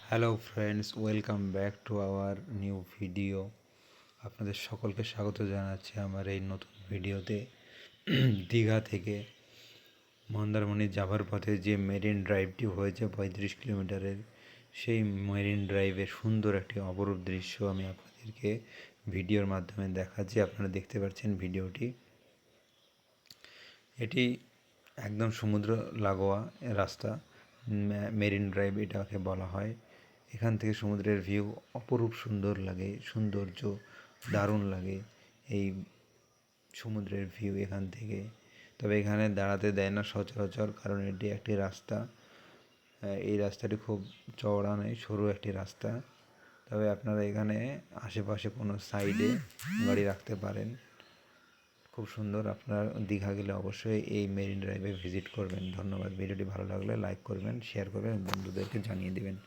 Hello friends, welcome back to our new video. আপনাদের সকলকে স্বাগত জানাচ্ছি আমার এই নতুন ভিডিওতে। দীঘা থেকে মন্দারমণি যাবার পথে যে মেরিন ড্রাইভটি হয়েছে 35 কিলোমিটারের, সেই মেরিন ড্রাইভের সুন্দর একটি অপরূপ দৃশ্য আমি আপনাদেরকে ভিডিওর মাধ্যমে দেখাচ্ছি। আপনারা দেখতে পাচ্ছেন ভিডিওটি। এটি একদম সমুদ্র লাগোয়া রাস্তা, মেরিন ড্রাইভ এটাকে বলা হয়। এখান থেকে সমুদ্রের ভিউ অপরূপ সুন্দর লাগে, সৌন্দর্য দারুণ লাগে এই সমুদ্রের ভিউ এখান থেকে। তবে এখানে দাঁড়াতে দেয় না সচরাচর, কারণ এটি একটি রাস্তা। এই রাস্তাটি খুব চওড়া নয়, সরু একটি রাস্তা। তবে আপনারা এখানে আশেপাশে কোনো সাইডে গাড়ি রাখতে পারেন। খুব সুন্দর। আপনারা দীঘা গেলে অবশ্যই এই মেরিন ড্রাইভে ভিজিট করবেন। ধন্যবাদ। ভিডিওটি ভালো লাগলে লাইক করবেন, শেয়ার করবেন, বন্ধুদেরকে জানিয়ে দেবেন।